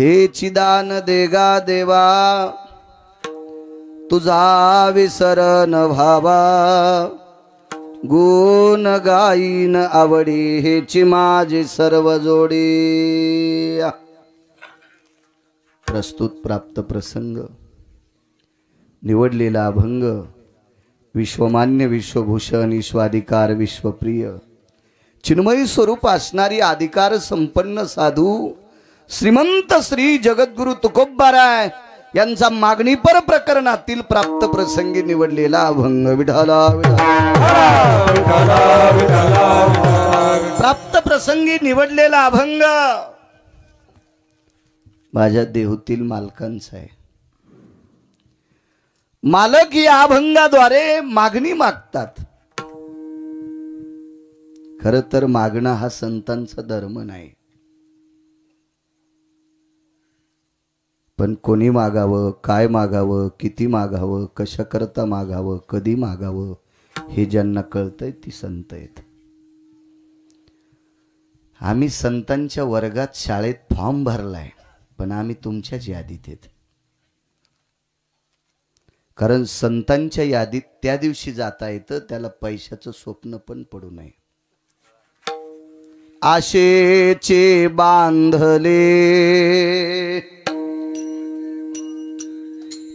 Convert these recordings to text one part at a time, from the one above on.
हे चिदान देगा देवा तुझा विसर न व्हावा, गुण गाईन आवडी हेची माझी सर्व जोडी। प्रस्तुत प्राप्त प्रसंग निवडलेला अभंग विश्वमान्य विश्वभूषण ईश्वाधिकार विश्वप्रिय चिन्मयी स्वरूप असणारी अधिकार संपन्न साधू श्रीमंत श्री जगद्गुरु तुकोबाराय यांचा मागणीपर प्रकरणातील प्राप्त प्रसंगी निवडलेला अभंग विठाला प्राप्त प्रसंगी निवडलेला अभंग माझ्या देहूतील मालकांचा आहे। मालक या अभंगाद्वारे मागणी मागतात। खरं तर मागणं हा संतांचा धर्म नाही, पण कोणी मागावं, काय मागावं, किती मागावं, कशा करता मागावं, कधी मागावं हे ज्यांना कळतंय ती संत आहेत। आम्ही संतांच्या वर्गात शाळेत फॉर्म भरलाय, पण आम्ही तुमच्याच यादीत आहेत। कारण संतांच्या यादीत त्या दिवशी जाता येतं त्याला पैशाचं स्वप्न पण पडू नये। आशेचे बांधले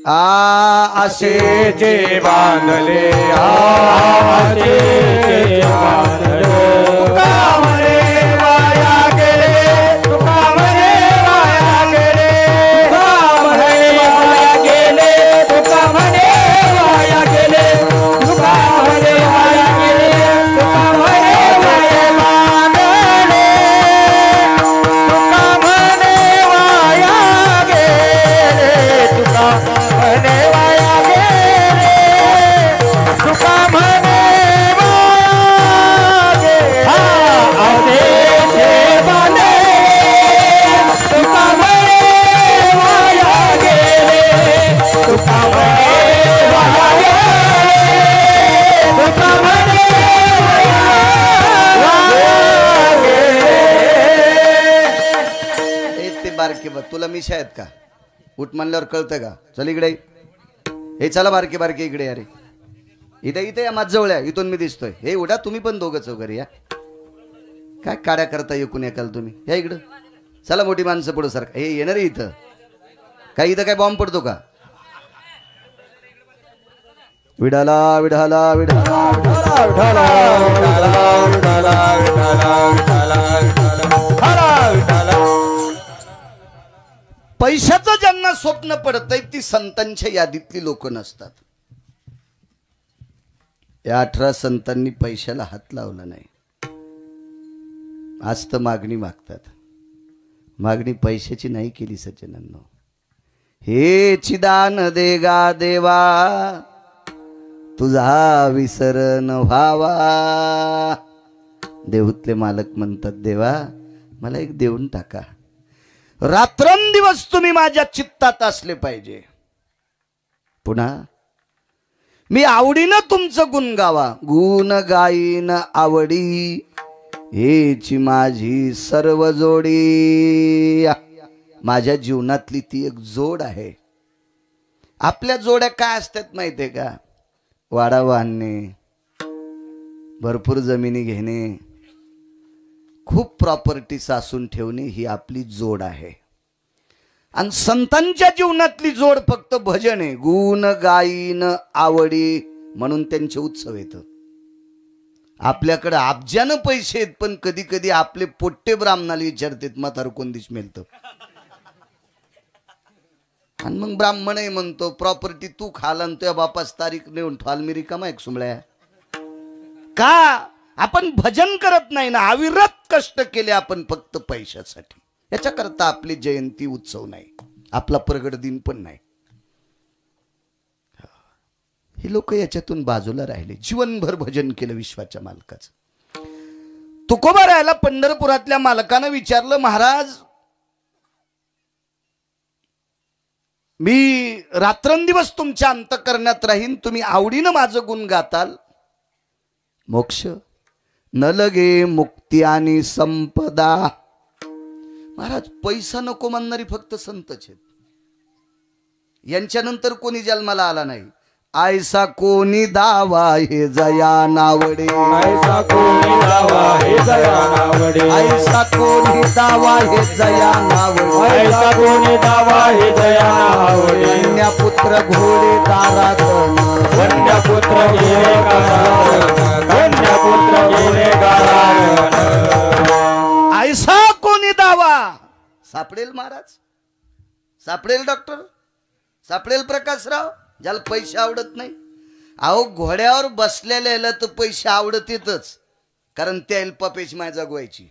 आशेचे बांधले आशेचे बांधले तुका म्हणे वाया गेले तुका म्हणे वाया गेले तुका म्हणे वाया गेले तुका म्हणे वाया गेले तुका म्हणे वाया गेले तुका म्हणे वाया बांधले तुका म्हणे वाया गेले तुका म्हणे वाया गेले तुका म्हणे वाया गेले आशेचे बांधले तुका म्हणे वाया गेले तुका म्हणे वाया गेले तुका म्हणे वाया गेले। ते बारके बघ तुला मिशा आहेत का? उठ म्हणल्यावर कळतं का? चल इकडे हे चला बारके बारके इकडे अरे इथे इथे या माझ जवळ आहे, इथून मी दिसतोय। हे उडा तुम्ही पण दोघंच वगैरे या काय काड्या करता एकूण एकाल तुम्ही या इकडं चला मोठी माणसं पुढं सारखं हे येणार इथं काय इथं काय बॉम्ब पडतो का? विडाला विडाला विडाला विडाला पैशाचं ज्यांना स्वप्न पडतंय ती संतांच्या यादीतली लोक नसतात। या 18 संतांनी पैशाला हात लावला नाही, आज तर मागणी मागतात। मागणी पैशाची नाही केली सज्जनांनो। हे चिदान देगा देवा तुझा विसर न व्हावा। देहूतले मालक म्हणतात देवा मला एक देऊन टाका, रात्रंदिवस तुम्ही माझ्या चित्तात असले पाहिजे। पुन्हा मी आवडीनं तुमचं गुण गावा, गुण गाईन आवडी हेची माझी सर्व जोडी। माझ्या जीवनातली ती एक जोड आहे। आपल्या जोड्या काय असतात माहितीये का? वाडा बांधणे, भरपूर जमिनी घेणे, खूप प्रॉपर्टी सासून ठेवणे ही आपली जोड आहे। आणि संतांच्या जीवनातली जोड फक्त भजन आहे, गुण गाईन आवडी म्हणून त्यांचे उत्सव येतं। आपल्याकडे अब्जानं पैसे आहेत, पण कधी कधी आपले पोट्टे ब्राह्मणाला विचारतात म्हातार कोण दिस मिळतं, आणि मग ब्राह्मणही म्हणतो प्रॉपर्टी तू खाल आणि तुझ्या बापास तारीख नेऊन ठाल मी रिकामा एक सुमळ्या का? आपण भजन करत नाही ना, अविरत कष्ट केले आपण फक्त पैशासाठी। याच्याकरता आपली जयंती उत्सव नाही, आपला प्रगट दिन पण नाही। हे लोक याच्यातून बाजूला राहिले, जीवनभर भजन केलं विश्वाच्या मालकाचं। तुकोबा राहायला पंढरपुरातल्या मालकानं विचारलं महाराज मी रात्रंदिवस तुमच्या अंतःकरणात राहीन, तुम्ही आवडीनं माझं गुण गाताल, मोक्ष न लगे मुक्ती आणि संपदा महाराज पैसा नको म्हणणारी फक्त संतच आहेत. यांच्यानंतर कोणी जन्माला आला नाही. आयसा कोणी दावा हे जया नावडे, ऐसा कोणी दावा हे जया नावडे, आयसा कोणी दावा हे जया नावडे, ऐसा कोणी दावा हे जया नावडे, कन्या पुत्र घोडे दारात, कन्या पुत्र गेले गारात, कन्या पुत्र गेले गारात. आयसा कोणी दावा सापडेल महाराज, सापडेल डॉक्टर, सापडेल प्रकाशराव, ज्याला पैसे आवडत नाही. अहो घोड्यावर बसलेल्या तर पैसे आवडत येतच, कारण त्या पपेची माय जगवायची.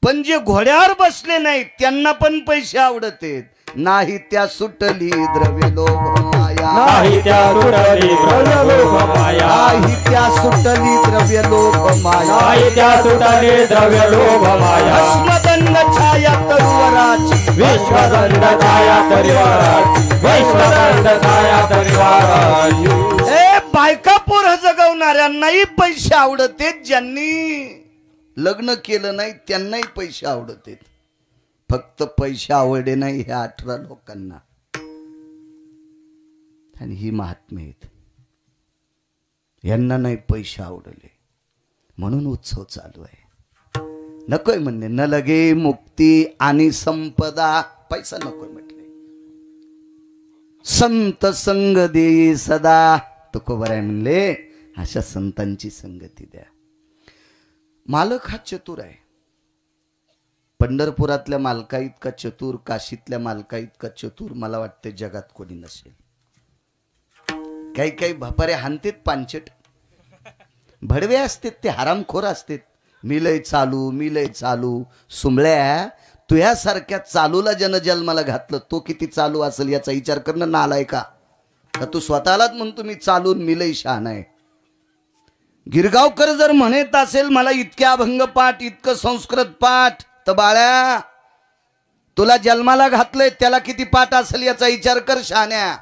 पण जे घोड्यावर बसले नाही त्यांना पण पैसे आवडत आहेत. नाही त्या सुटली द्रव्य लोभ माया, नाही त्या सुटली द्रव्य लोभ माया, नाही त्या सुटली द्रव्य लोभ माया, नाही त्या सुटली द्रव्य लोभ माया. भस्मदंड छाया तरुवराची, विश्वदंड छाया तरिवाराची, विश्वदंड छाया तरिवाराची. ए बायका पोर जगवणाऱ्यांनाही पैसे आवडत आहेत, ज्यांनी लग्न केलं नाही त्यांनाही पैसे आवडत आहेत. फक्त पैसे आवडे नाही ह्या 18 लोकांना, आणि ही महात्मे आहेत. यांना नाही पैसे आवडले म्हणून उत्सव चालू आहे. नकोय म्हणणे, न लगे मुक्ती आणि संपदा, पैसा नकोय म्हटले. संत संग दे सदा, तुकोबर आहे म्हणले अशा संतांची संगती द्या. मालक हा चतुर आहे. पंढरपुरातल्या मालका इतका चतुर, काशीतल्या मालका इतका चतुर मला वाटते जगात कोणी नसेल. काही काही भपारे हानतेत पांचट, भडवे असतात, ते हरामखोर असतात. मी लय चालू, मी लय चालू. सुंबळ्या, तुझ्यासारख्या चालूला जन्माला घातलं, तो किती चालू असेल याचा विचार करणं नालाय का? तू स्वतःलाच म्हणतो मी चालून मी लय शहाणा आहे. गिरगावकर जर म्हणत असेल मला इतक्या अभंग पाठ, इतकं संस्कृत पाठ, तर बाळ्या तुला जन्माला घातलंय त्याला किती पाठ असेल याचा विचार कर शहाण्या.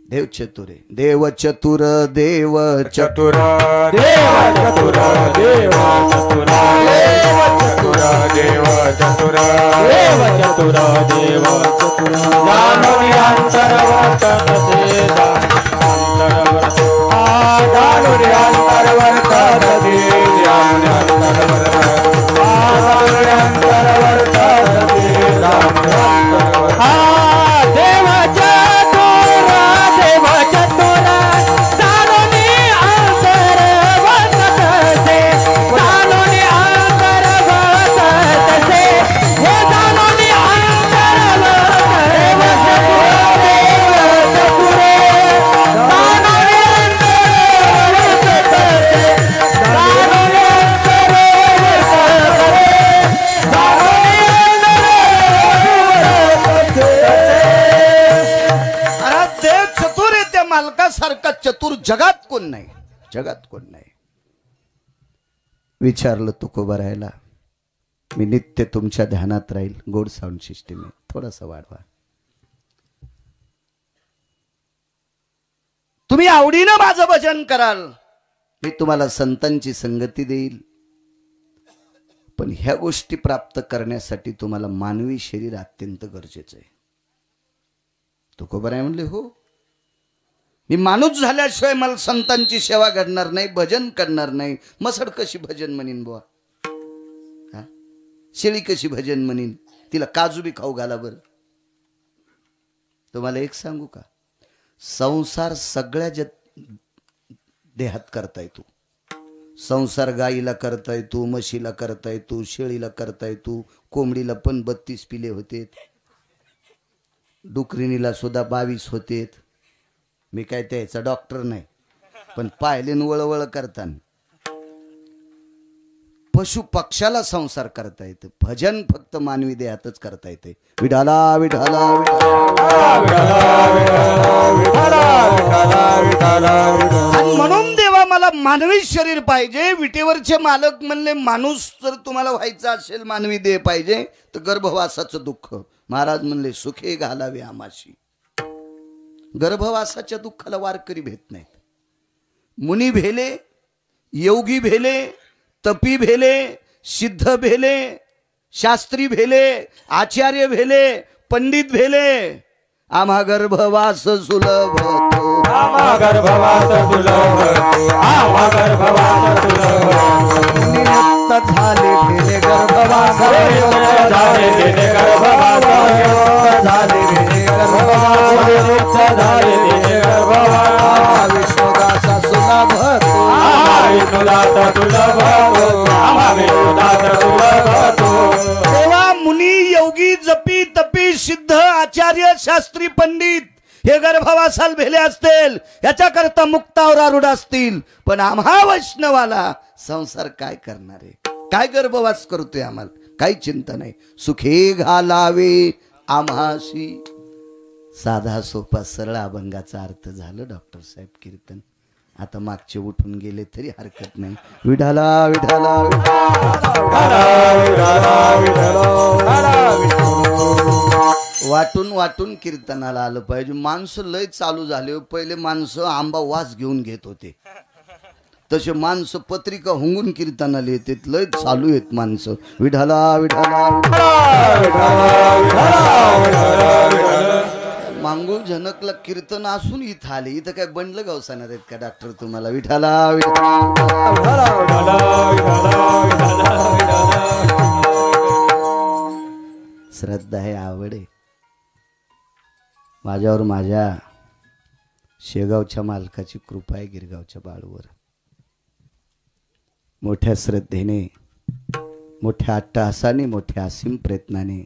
देव चतुर आहे, देव चतुर, देव चतुर देव चतुर, देव चतुर, देव चतुर, देव चतुर, देव चतुर, देव चतुर. जाणून अंतरवर्त तसे अंतरवर्त, जाणून अंतरवर्त तसे जाणून अंतरवर्त, जाणून अंतरवर्त तसे जाणून अंतरवर्त. देव चतुर, देव चतुर, जाणून अंतरवर्त तसे, जाणून अंतरवर्त तसे, हे जाणून अंतरवर्त. देव चतुर, देव चतुर, जाणून अंतरवर्त तसे, जाणून अंतरवर्त तसे, जाणून अंतरवर्त तसे. अरे देव चतुर आहे, त्या मालकासारखा चतुर जगात कोण नाही, जगात कोण नाही. विचारलं तुकोबरायला, मी नित्य तुमच्या ध्यानात राहील. गोड साऊंड सिस्टीम आहे, थोडासा वाढवा. तुम्ही आवडीनं माझं भजन कराल, मी तुम्हाला संतांची संगती देईल. पण ह्या गोष्टी प्राप्त करण्यासाठी तुम्हाला मानवी शरीर अत्यंत गरजेचं आहे. तुकोबराय म्हणले, हो मी माणूस झाल्याशिवाय मला संतांची सेवा घडणार नाही, भजन करणार नाही. मसड कशी भजन म्हणीन बुवा, शेळी कशी भजन म्हणीन, तिला काजू बी खाऊ घाला. बर तुम्हाला एक सांगू का, संसार सगळ्या देहात करता येतो. संसार गाईला करता येतो, म्हशीला करता येतो, शेळीला करता येतो, कोंबडीला पण 32 पिले होते, डुकरीनीला सुद्धा 22 होते. मी काय त्याचा डॉक्टर नाही, पण पाहिले वळवळ करताना. पशु पक्षाला संसार करता येते, भजन फक्त मानवी देहातच करता येते. विठाला विठाला आणि म्हणून देवा मला मानवी शरीर पाहिजे. विटेवरचे मालक म्हणले, माणूस जर तुम्हाला व्हायचा असेल, मानवी देह पाहिजे, तर गर्भवासाचं दुःख. महाराज म्हणले, सुखे घालावे आमाशी. गर्भवासाच्या दुःखाला वारकरी भेट नाहीत. मुनी भेले, योगी भेले, तपी भेले, सिद्ध भेले, शास्त्री भेले, आचार्य भेले, पंडित भेले, आम्हा गर्भवास सुलभ तो, आम्हा गर्भवास सुलभ तो, आम्हा गर्भवास सुलभ तो. नियुक्त झाले भेले गर्भवास, झाले तेने गर्भवास, झाले भेले गर्भवास, झाले तेने गर्भवास. आम्हा विष्णुदासा सुलभ तो, आम्हा विष्णुदास सुलभ तो, आम्हा विष्णुदास सुलभ तो. तेव्हा मुनी योगी जपी तपी सिद्ध आचार्य शास्त्री पंडित हे गर्भवासाल भेले असतील, याच्याकरता मुक्तावर आरूढ असतील, पण आम्हा वैष्णवाला संसार काय करणार आहे? काय गर्भवास करतोय? आम्हाला काही चिंता नाही. सुखे घालावे आम्हाशी. साधा सोपा सरळ अभंगाचा अर्थ झालं डॉक्टर साहेब. कीर्तन आता मागचे उठून गेले तरी हरकत नाही. विठाला विठाला वाटून वाटून कीर्तनाला आलं पाहिजे. माणसं लय चालू झाले. पहिले माणसं आंबा वास घेऊन घेत होते, तसे माणसं पत्रिका हुंगून कीर्तनाला येते. लय चालू आहेत माणसं. विठाला विठाला मांगूळ जनकला कीर्तन असून इथं आले. इथं काय बंडलं गावसाणार आहेत का डॉक्टर तुम्हाला? विठाला श्रद्धा आहे, आवड आहे. माझ्यावर माझ्या शेगावच्या मालकाची कृपा आहे. गिरगावच्या बाळूवर मोठ्या श्रद्धेने, मोठ्या अट्टहासाने, मोठ्या असीम प्रयत्नाने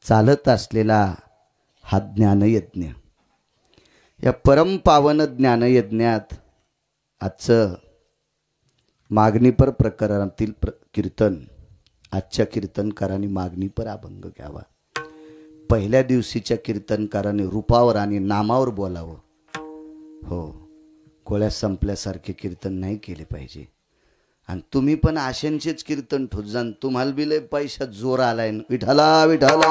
चालत असलेला हा ज्ञानयज्ञ, या परमपावन ज्ञानयज्ञात आजचं मागणीपर प्रकरणातील कीर्तन, आजच्या कीर्तनकारांनी मागणीपर अभंग घ्यावा. पहिल्या दिवशीच्या कीर्तनकाराने रूपावर आणि नामावर बोलावं. हो, कोळ्या संपल्यासारखे कीर्तन नाही केले पाहिजे. आणि तुम्ही पण आशेंचेच कीर्तन ठोत जाण. तुम्हाला बी लय पैशात जोर आलाय. विठाला विठाला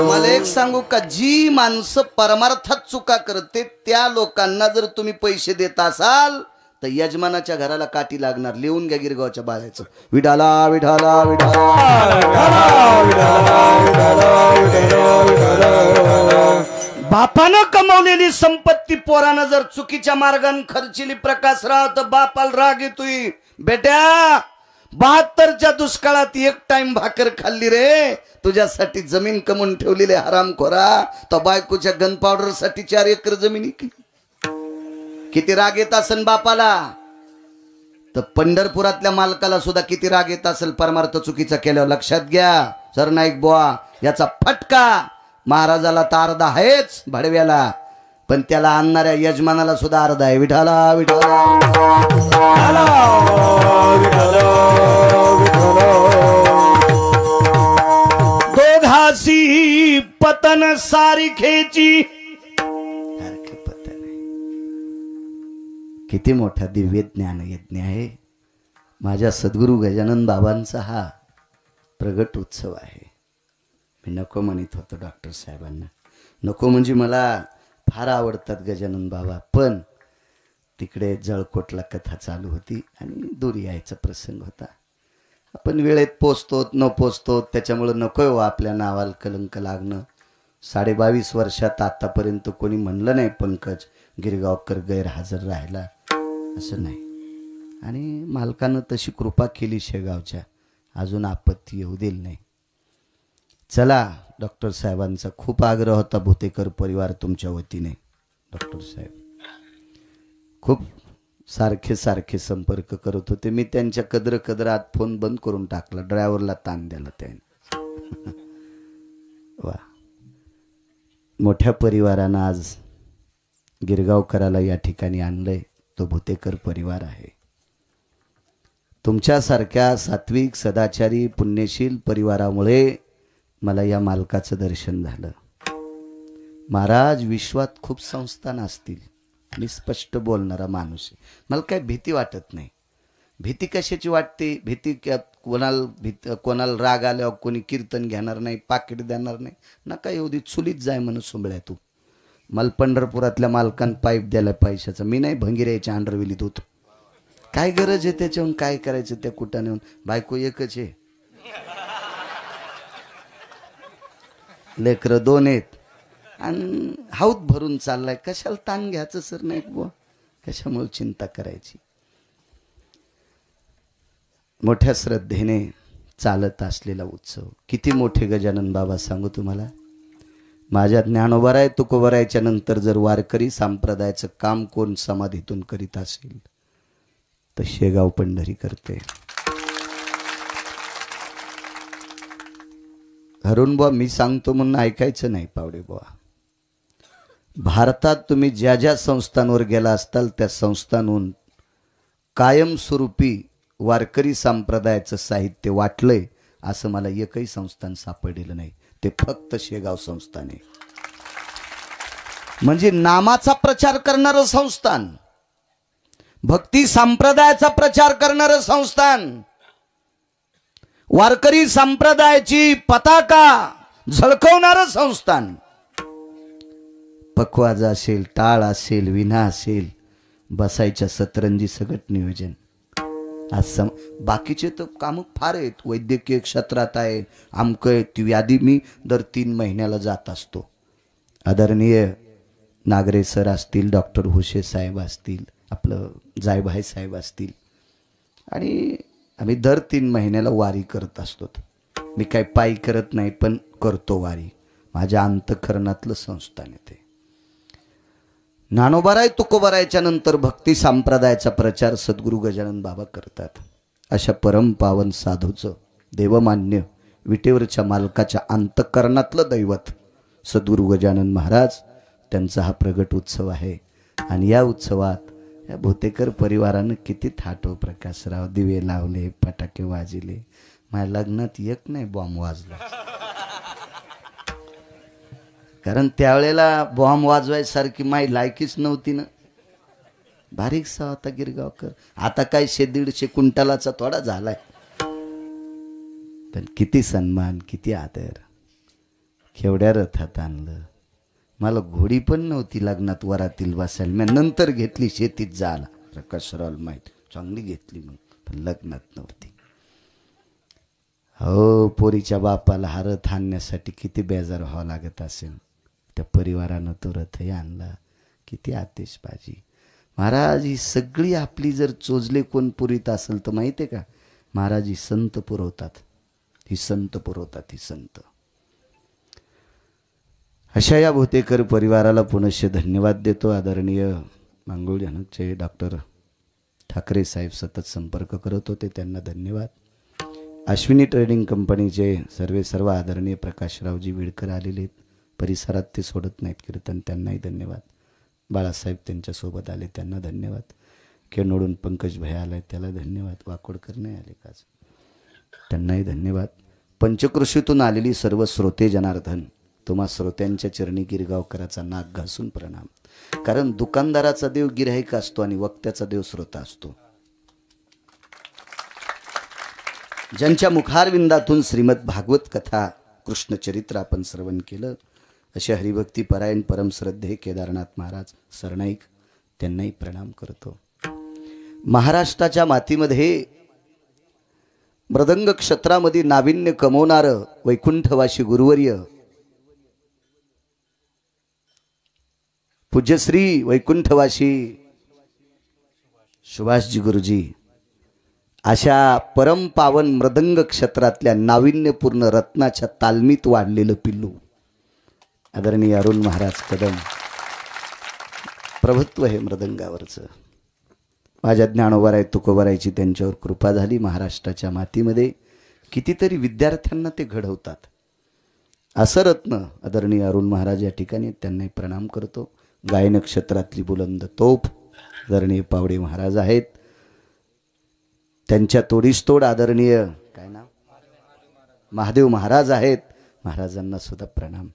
मला एक सांगू का, जी माणसं परमार्थात चुका करते त्या लोकांना जर तुम्ही पैसे देत असाल तर यजमानाच्या घराला काठी लागणार. लिहून घ्या गिरगावच्या बाळाचं. विठाला विठाला बापानं कमवलेली संपत्ती पोरानं जर चुकीच्या मार्गाने खर्चिली प्रकाशराव, तर बापाला राग येतोय. बेट्या, 72च्या दुष्काळात एक टाइम भाकर खाल्ली रे, तुझ्यासाठी जमीन कमवून ठेवलेली हरामखोरा. तो बायकोच्या गन पावडर साठी 4 एकर जमीन इकली. किती राग येत असेल बापाला, तर पंढरपुरातल्या मालकाला सुद्धा किती राग येत असेल परमार्थ चुकीचा केल्यावर. लक्षात घ्या सरनाईक बुवा, याचा फटका महाराजाला तर अर्धा आहेच भडव्याला, पण त्याला आणणाऱ्या यजमानाला सुद्धा अर्धा आहे. विठाला विठाला दोघासी पतन सारिखेची. किती मोठा दिव्य ज्ञान यज्ञ आहे. माझ्या सद्गुरू गजानन बाबांचा हा प्रगट उत्सव आहे. मी नको म्हणत होतो डॉक्टर साहेबांना. नको म्हणजे मला फार आवडतात गजानन बाबा, पण तिकडे जळकोटला कथा चालू होती आणि दूर यायचा प्रसंग होता. आपण वेळेत पोचतो न पोचतो, त्याच्यामुळं नको हो आपल्या नावाला कलंक लागणं. 22.5 वर्षात आतापर्यंत कोणी म्हणलं नाही पंकज गिरगावकर गैरहजर राहिला, असं नाही. आणि मालकानं तशी कृपा केली शेगावच्या, अजून आपत्ती येऊ दिली नाही. चला, डॉक्टर साहेबांचा खूप आग्रह होता. भुतेकर परिवार तुमच्या वतीने डॉक्टर साहेब खूप सारखे सारखे संपर्क करत होते. मी त्यांच्या कदरात फोन बंद करून टाकला. ड्रायव्हरला ताण द्याला त्याने. वा, मोठ्या परिवारानं आज गिरगावकराला या ठिकाणी आणलंय. तो भुतेकर परिवार आहे. तुमच्यासारख्या सात्विक सदाचारी पुण्यशील परिवारामुळे मला या मालकाचं दर्शन झालं. महाराज, विश्वात खूप संस्थान असतील आणि स्पष्ट बोलणारा माणूस आहे. मला काय भीती वाटत नाही. भीती कशाची वाटते? भीती कोणाला राग आल्यावर कोणी कीर्तन घेणार नाही, पाकिट देणार नाही. नका एवढी चुलीत जाय म्हणून सुंबळ्या तू. मला पंढरपुरातल्या मालकान पाईप द्यायला पैशाचा, मी नाही भंगिऱ्याच्या अंडरविलीत होतो. काय गरज आहे त्याच्याहून, काय करायचं त्या कुठं नेऊन, बायको एकच आहे, लेकरं 2 आहेत आणि हाऊत भरून चाललाय, कशाला ताण घ्यायचं सर, नाही बुवा कशामुळे चिंता करायची. मोठ्या श्रद्धेने चालत असलेला उत्सव. किती मोठे गजानन बाबा सांगू तुम्हाला. माझ्या ज्ञानोबाराय तुकोबारायच्या नंतर जर वारकरी संप्रदायाचं काम कोण समाधीतून करीत असेल तर शेगाव पंढरी करते. हरून बुवा मी सांगतो म्हणून ऐकायचं नाही पावडे बुवा. भारतात तुम्ही ज्या ज्या संस्थांवर गेला असताल त्या संस्थांहून कायमस्वरूपी वारकरी संप्रदायाचं साहित्य वाटलंय असं मला एकही संस्थान सापडलेलं नाही. ते फक्त शेगाव संस्थान आहे. म्हणजे नामाचा प्रचार करणारं संस्थान, भक्ती संप्रदायाचा प्रचार करणारं संस्थान, वारकरी संप्रदायाची पताका झळकवणारं संस्थान. पखवाज असेल, टाळ असेल, विना असेल, बसायच्या सतरंजी सगळं नियोजन. आज बाकीचे तर काम फार आहेत, वैद्यकीय क्षेत्रात आहे, आमक ती यादी मी दर 3 महिन्याला जात असतो. आदरणीय नागरे सर असतील, डॉक्टर हुशे साहेब असतील, आपलं जायभाई साहेब असतील, आणि आम्ही दर 3 महिन्याला वारी करत असतो. मी काही पायी करत नाही, पण करतो वारी. माझ्या अंतःकरणातलं संस्थान आहे ते. ज्ञानोबाराय तुकोबारायच्या नंतर भक्ती संप्रदायाचा प्रचार सद्गुरू गजानन बाबा करतात. अशा परमपावन साधूचं, देवमान्य विटेवरच्या मालकाच्या अंतःकरणातलं दैवत सद्गुरू गजानन महाराज, त्यांचा हा प्रगट उत्सव आहे. आणि या उत्सवात या भोतेकर परिवारानं किती थाटो प्रकाशराव, दिवे लावले, फटाके वाजले. माझ्या लग्नात एक नाही बॉम्ब वाजला, कारण त्यावेळेला बॉम्ब वाजवायसारखी माही लायकीच नव्हती ना. बारीकसा होता गिरगावकर. आता काय 150 क्विंटलाचा थोडा झालाय, पण किती सन्मान, किती आदर. केवढ्या रथात आणलं. मला घोडी पण नव्हती लग्नात वरातील बसायला, मी नंतर घेतली शेतीत जायला. प्रकाशराव माहीत चांगली घेतली मग, पण लग्नात नव्हती. हो, पोरीच्या बापाला हा रथ आणण्यासाठी किती बेजार व्हावं लागत असेल. त्या परिवारानं तो रथही आणला. किती आतिषबाजी. महाराज, ही सगळी आपली जर चोजले कोण पुरीत असेल तर माहिती आहे का, महाराज ही संत पुरवतात, ही संत पुरवतात, ही संत. अशा या भोतेकर परिवाराला पुनश्च धन्यवाद देतो. आदरणीय मांगोळ जनकचे डॉक्टर ठाकरे साहेब सतत संपर्क करत होते, त्यांना धन्यवाद. अश्विनी ट्रेडिंग कंपनीचे सर्व आदरणीय प्रकाशरावजी विडकर आलेले आहेत. परिसरात ते सोडत नाहीत कीर्तन, त्यांनाही धन्यवाद. बाळासाहेब त्यांच्यासोबत आले, त्यांना धन्यवाद. केनोडून पंकज भैया आलाय, त्याला धन्यवाद. वाकोडकर नाही आले का, त्यांनाही धन्यवाद. पंचकृषीतून आलेली सर्व श्रोते जनार्दन, तुम्हा श्रोत्यांच्या चरणी गिरगावकराचा नाक घासून प्रणाम. कारण दुकानदाराचा देव गिऱ्हाईक असतो आणि वक्त्याचा देव श्रोता असतो. ज्यांच्या मुखारविंदातून श्रीमद भागवत कथा कृष्णचरित्र आपण श्रवण केलं, असे हरिभक्ती परायण परमश्रद्धे केदारनाथ महाराज सरनाईक, त्यांनाही प्रणाम करतो. महाराष्ट्राच्या मातीमध्ये मृदंग क्षेत्रामध्ये नाविन्य कमवणारं वैकुंठवासी गुरुवर्य पूज्यश्री वैकुंठवासी सुभाषजी गुरुजी, अशा परमपावन मृदंग क्षेत्रातल्या नाविन्यपूर्ण रत्नाच्या तालमीत वाढलेलं पिल्लू आदरणीय अरुण महाराज कदम. प्रभुत्व हे मृदंगावरचं. माझ्या ज्ञानोबाराय तुकोबारायची त्यांच्यावर कृपा झाली. महाराष्ट्राच्या मातीमध्ये कितीतरी विद्यार्थ्यांना ते घडवतात. असं रत्न आदरणीय अरुण महाराज या ठिकाणी, त्यांनाही प्रणाम करतो. गायन क्षेत्रातली बुलंद तोफ आदरणीय पावडे महाराज आहेत. त्यांच्या तोडीस-तोड आदरणीय काय नाव, महादेव महाराज आहेत. महाराजांना सुद्धा प्रणाम.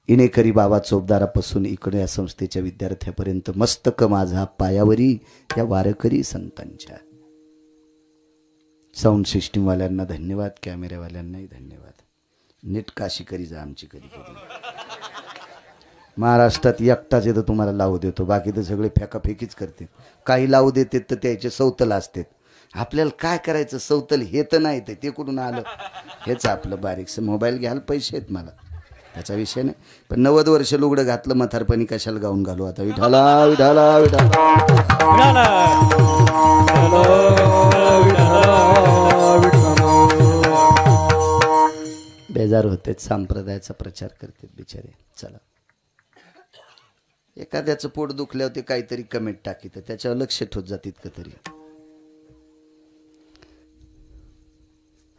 इनेकरी बाबा चोपदारापासून इकडे या संस्थेच्या विद्यार्थ्यापर्यंत मस्तक माझा पायावरी या वारकरी संतांच्या. साऊंड सिस्टीमवाल्यांना धन्यवाद, कॅमेऱ्यावाल्यांनाही धन्यवाद. नीट काशी करी जा आमची कधी कधी. महाराष्ट्रात एकटाच येतं तुम्हाला लावू देतो, बाकी तर सगळे फेकाफेकीच करते. काही लावू देते तर त्याचे सौतल असतात. आपल्याला काय करायचं, सौतल हे तर नाही, ते कुठून आलं हेच आपलं बारीकसं. मोबाईल घ्यायला पैसे आहेत मला, त्याचा विषय नाही. पण 90 वर्ष लुगडं घातलं म्हातारपणी कशाला गाऊन घालू आता. विठाला विठाला विठाला. बेजार होते, संप्रदायाचा प्रचार करतात बिचारे. चला, एखाद्याचं पोट दुखल्यावर ते काहीतरी कमेंट टाकीत, त्याच्यावर लक्ष ठेवत जात इतकं तरी.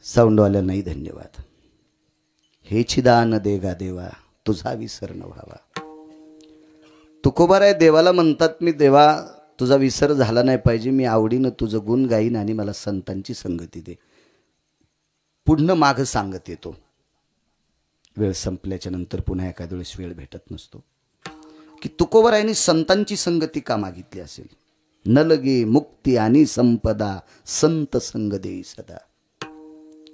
साऊंडवाल्या नाही धन्यवाद. हेची दान देगा देवा, तुझा विसर न व्हावा. तुकोबार आहे, देवाला म्हणतात मी देवा तुझा विसर झाला नाही पाहिजे, मी आवडीनं तुझं गुण गाईन आणि मला संतांची संगती दे. पुढनं मागं सांगत येतो. वेळ संपल्याच्या नंतर पुन्हा एखाद्या वेळेस वेळ भेटत नसतो की तुकोबरायांनी संतांची संगती का मागितली असेल. न लगे मुक्ती आणि संपदा, संत संग देई सदा.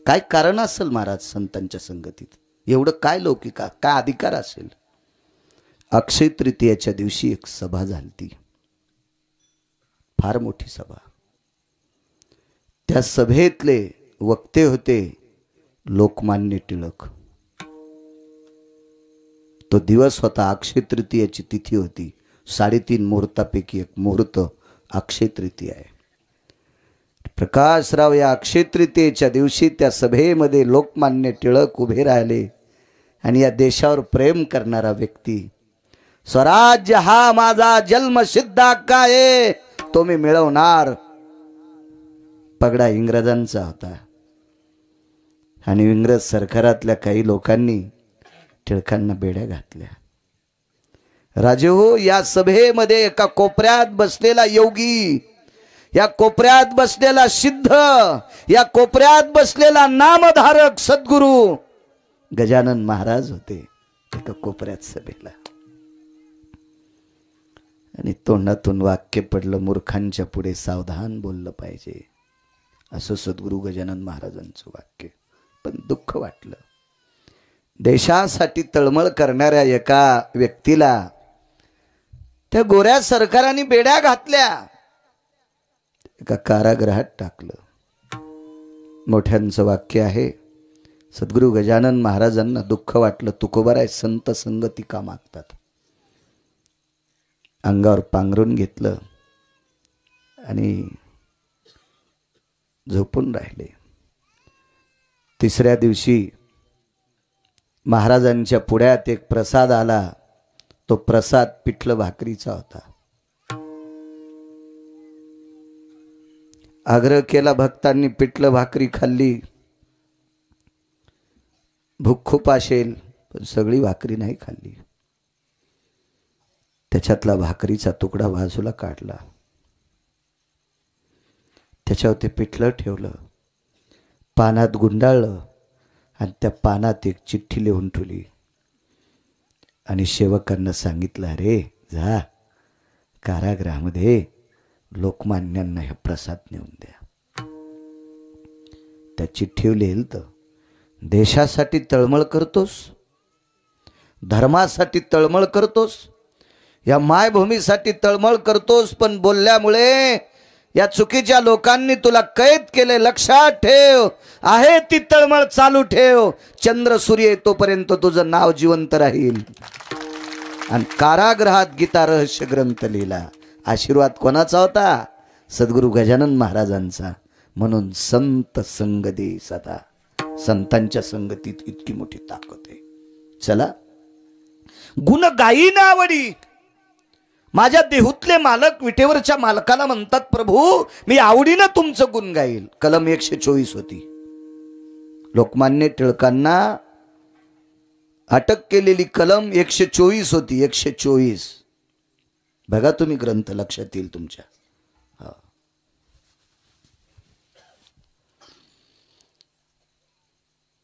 काय कारण असेल महाराज संतांच्या संगतीत, एवढं काय लौकिका, काय अधिकार असेल. अक्षय तृतीयाच्या दिवशी एक सभा झाली, फार मोठी सभा. त्या सभेतले वक्ते होते लोकमान्य टिळक. तो दिवस होता, अक्षय तृतीयाची तिथी होती. 3.5 मुहूर्तापैकी एक मुहूर्त अक्षय तृतीया आहे. प्रकाशराव या अक्षय तृतीयेच्या दिवशी त्या सभेमध्ये लोकमान्य टिळक उभे राहिले आणि या देशावर प्रेम करणारा व्यक्ती, स्वराज्य हा माझा जन्मसिद्ध हक्क आहे, तो मी मिळवणार. पगडा इंग्रजांचा होता आणि इंग्रज सरकारातल्या काही लोकांनी टिळकांना बेड्या घातल्या. राजे हो, या सभेमध्ये एका कोपऱ्यात बसलेला योगी, या कोपऱ्यात बसलेला सिद्ध, या कोपऱ्यात बसलेला नामधारक सद्गुरू गजानन महाराज होते एका कोपऱ्यात सभेला. आणि तोंडातून वाक्य पडलं, मूर्खांच्या पुढे सावधान बोललं पाहिजे, असं सद्गुरू गजानन महाराजांचं वाक्य. पण दुःख वाटलं. देशासाठी तळमळ करणाऱ्या एका व्यक्तीला त्या गोऱ्या सरकारांनी बेड्या घातल्या, एका कारागृहात टाकलं. मोठ्यांचं वाक्य आहे, सद्गुरू गजानन महाराजांना दुःख वाटलं. तुकोबाराय संत संगती का मागतात. अंगावर पांघरून घेतलं आणि झोपून राहिले. 3ऱ्या दिवशी महाराजांच्या पुढ्यात एक प्रसाद आला. तो प्रसाद पिठलं भाकरीचा होता. आग्रह केला भक्तांनी, पिठलं भाकरी खाल्ली. भूक खूप असेल पण सगळी भाकरी नाही खाल्ली. त्याच्यातला भाकरीचा तुकडा बाजूला काढला, त्याच्यावर ते पिठलं ठेवलं, पानात गुंडाळलं आणि त्या पानात एक चिठ्ठी लिहून ठेवली आणि सेवकांना सांगितलं, अरे जा कारागृहामध्ये लोकमान्यांना हे प्रसाद नेऊन द्या. त्या चिठ्ठीवर लिहिलं तर, देशासाठी तळमळ करतोस, धर्मासाठी तळमळ करतोस, या मायभूमीसाठी तळमळ करतोस, पण बोलल्यामुळे या चुकीच्या लोकांनी तुला कैद केले. लक्षात ठेव, आहे ती तळमळ चालू ठेव. चंद्र सूर्य येतोपर्यंत तुझं नाव जिवंत राहील. आणि कारागृहात गीता रहस्य ग्रंथ लिहिला. आशीर्वाद कोणाचा होता? सद्गुरू गजानन महाराजांचा. म्हणून संत संग दे सदा. संतांच्या संगतीत इतकी मोठी ताकद आहे. चला, गुण गायीन आवडी. माझ्या देहूतले मालक विटेवरच्या मालकाला म्हणतात, प्रभू मी आवडीनं तुमचं गुण गाईल. कलम 124 होती. लोकमान्य टिळकांना अटक केलेली कलम 124 होती. 124 बघा तुम्ही, ग्रंथ लक्षात येईल तुमच्या.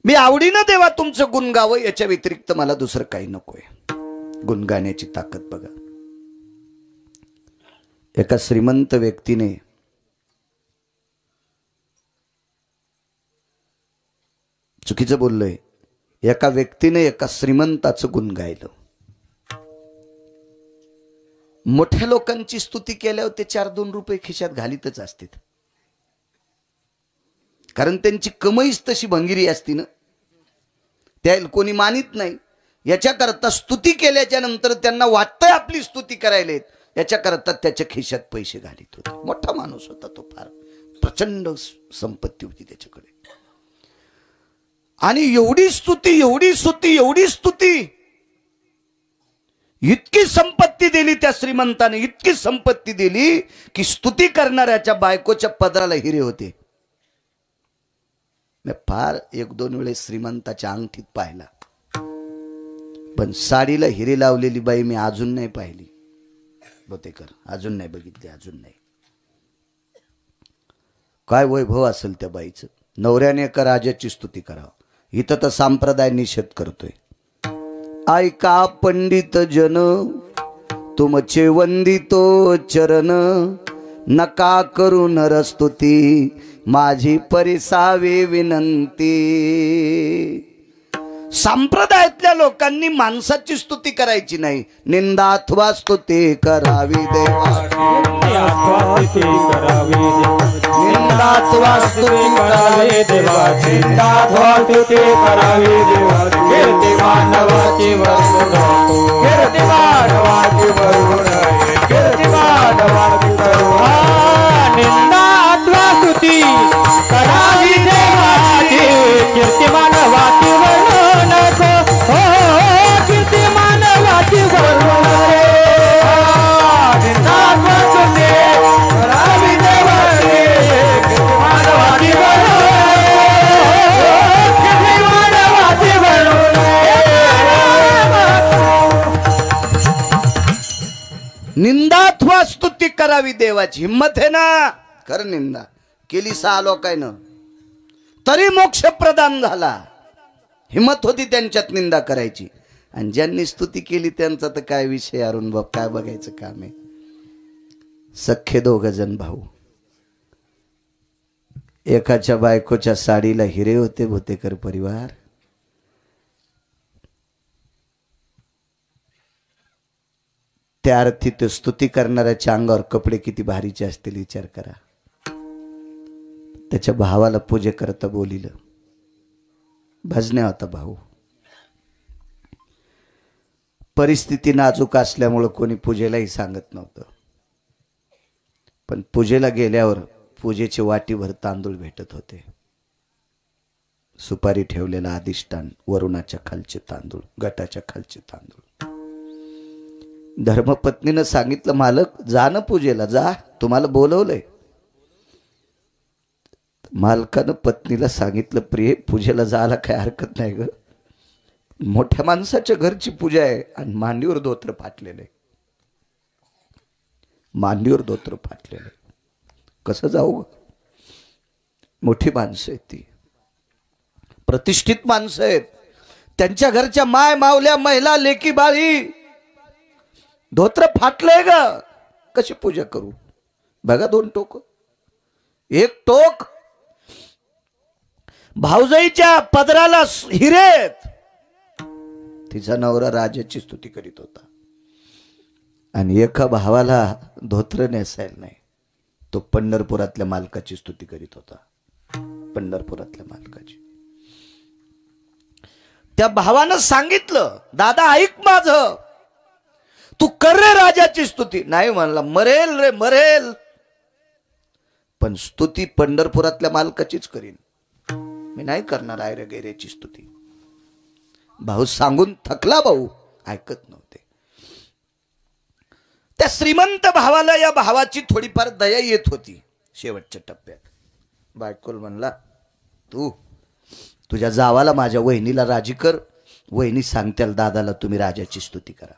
मी आवडीनं देवा तुमचं गुण गावं, याच्या व्यतिरिक्त मला दुसरं काही नकोय. गुण गाण्याची ताकद बघा. एका श्रीमंत व्यक्तीने चुकीचं बोललोय, एका व्यक्तीने एका श्रीमंताचं गुण गायलं. मोठ्या लोकांची स्तुती केल्यावर ते 4-2 रुपये खिशात घालीतच असतात, कारण त्यांची कमाईच तशी भंगिरी असती ना, त्या कोणी मानित नाही. याच्याकरता स्तुती केल्याच्या नंतर त्यांना वाटतंय आपली स्तुती करायला, याच्याकरता त्याच्या खिशात पैसे घालीत होते. मोठा माणूस होता तो, फार प्रचंड संपत्ती होती त्याच्याकडे. आणि एवढी स्तुती, एवढी स्तुती, एवढी स्तुती, इतकी संपत्ती दिली त्या श्रीमंताने, इतकी संपत्ती दिली की स्तुती करणाऱ्याच्या बायकोच्या पदराला हिरे होते. मी फार 1-2 वेळेस श्रीमंताच्या अंगठीत पाहिला, पण साडीला हिरे लावलेली बाई मी अजून नाही पाहिली. बोतेकर अजून नाही बघितली, अजून नाही. काय वैभव असेल त्या बाईचं. नवऱ्याने एका राजाची स्तुती करावं, इथं तर संप्रदाय निषेध करतोय. ऐका पंडित जन तुमचे वंदितो चरण, नका करू नरस्तुती माझी परिसावे विनंती. संप्रदायातल्या लोकांनी माणसाची स्तुती करायची नाही, निंदा अथवा स्तुती करावी देवाची. निंदा अथवा स्तुती करावी देवाची. कीर्ती मानवाची वरून, कीर्ती मानवाची वरून, कीर्ती मानवाची वरून. निंदा अथवा स्तुती करावी देवाची, कीर्ती मानवाची वरून नको, कीर्ती मानवाची वरून. निंदा अथवा स्तुती करावी देवाची, कीर्ती मानवाची वरून, कीर्ती मानवाची वरून. निंदा अथवा स्तुती करावी देवाची. हिम्मत आहे ना, कर निंदा केली 6 लोकांना तरी मोक्ष प्रदान झाला. हिम्मत होती त्यांच्यात निंदा करायची. आणि ज्यांनी स्तुती केली त्यांचा तर काय विषय, अरुण बाप काय बघायचं काम आहे. सख्खे 2 जण भाऊ, एकाच्या बायकोच्या साडीला हिरे होते. भोतेकर परिवार, त्या अर्थी तो स्तुती करणाऱ्याच्या अंगावर कपडे किती भारीचे असतील विचार करा. त्याच्या भावाला पूजे करता बोलिलं. भजण्या होता भाऊ. परिस्थिती नाजूक असल्यामुळं कोणी पूजेलाही सांगत नव्हतं, पण पूजेला गेल्यावर पूजेचे वाटीभर तांदूळ भेटत होते. सुपारी ठेवलेला अधिष्ठान, वरुणाच्या खालचे तांदूळ, गटाच्या खालचे तांदूळ. धर्मपत्नीनं सांगितलं, मालक जा ना पूजेला, जा, तुम्हाला बोलवलंय. मालकानं पत्नीला सांगितलं, प्रिय पूजेला जायला काय हरकत नाही ग, मोठ्या माणसाच्या घरची पूजा आहे आणि मांडीवर धोत्र फाटलेलं आहे. मांडीवर धोत्र फाटलेलं आहे, कसं जाऊ. मोठी माणसं आहेत ती, प्रतिष्ठित माणसं आहेत. त्यांच्या घरच्या माय मावल्या महिला लेकी बाळी, धोत्र फाटलंय ग, कशी पूजा करू. बघा 2 टोक. एक टोक भाऊजाईच्या पदराला हिरेत, तिचा नवरा राजाची स्तुती करीत होता. आणि एका भावाला धोत्र नेसायला नाही, तो पंढरपुरातल्या मालकाची स्तुती करीत होता. पंढरपुरातल्या मालकाची. त्या भावानं सांगितलं, दादा ऐक माझं, तू कर रे राजाची स्तुती. नाही म्हणला, मरेल रे मरेल, पण स्तुती पंढरपुरातल्या मालकाचीच करीन, मी नाही करणार आयरे गैरेची स्तुती. भाऊ सांगून थकला, भाऊ ऐकत नव्हते. त्या श्रीमंत भावाला या भावाची थोडीफार दया येत होती. शेवटच्या टप्प्यात बायकोल म्हणला, तू तुझ्या जावाला माझ्या वहिनीला राजी कर, वहिनी सांगत्याल दादाला तुम्ही राजाची स्तुती करा.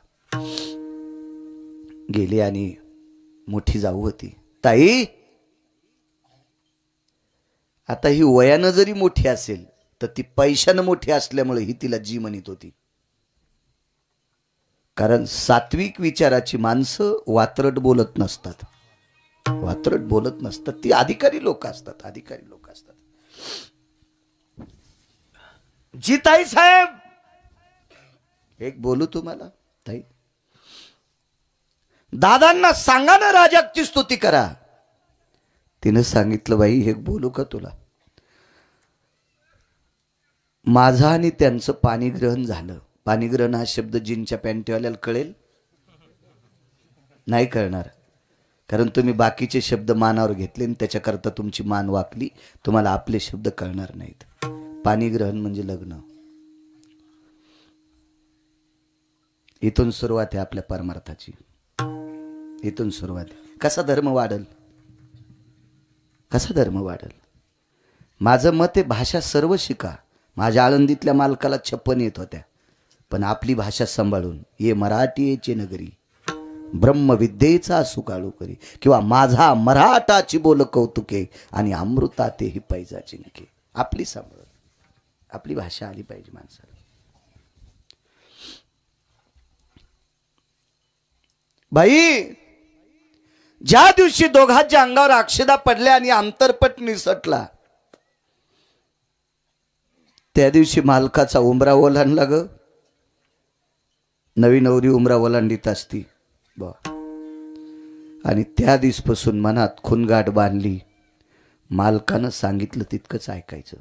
गेली आणि मोठी जाऊ होती. ताई, आता ही वयानं जरी मोठी असेल तर ती पैशानं मोठी असल्यामुळे ही तिला जी म्हणत होती. कारण सात्विक विचाराची माणसं वात्रट बोलत नसतात, वात्रट बोलत नसतात. ती अधिकारी लोक असतात, अधिकारी लोक असतात. जी ताई साहेब, एक बोलू तुम्हाला ताई, दादांना सांगा ना राजाची स्तुती करा. तिनं सांगितलं बाई हे बोलू का तुला. माझं आणि त्यांचं पाणीग्रहण झालं. पाणीग्रहण हा शब्द जीनच्या पॅन्टीवाल्याला कळेल नाही कळणार, कारण तुम्ही बाकीचे शब्द मानावर घेतले आणि त्याच्याकरता तुमची मान वाकली. तुम्हाला आपले शब्द कळणार नाहीत. पाणीग्रहण म्हणजे लग्न. इथून सुरुवात आहे आपल्या परमार्थाची. इथून सुरुवात. कसा धर्म वाढल, कसा धर्म वाढल. माझं मत आहे भाषा सर्व शिका. माझ्या आळंदीतल्या मालकाला 56 येत होत्या, पण आपली भाषा सांभाळून ये मराठीचे नगरी ब्रह्मविद्येचा सुकाळू करी, किंवा माझा मराठाची बोल कौतुके आणि अमृता तेही पैजा जिंके. आपली सांभाळ, आपली भाषा आली पाहिजे माणसाला. भाई ज्या दिवशी दोघांच्या अंगावर अक्षदा पडल्या आणि अंतरपट निसटला, त्या दिवशी मालकाचा उमरा ओलांडला ग. नवी नवरी उमरा ओलांडीत असती बा. आणि त्या दिवसपासून मनात खुनगाठ बांधली. मालकानं सांगितलं तितकंच ऐकायचं.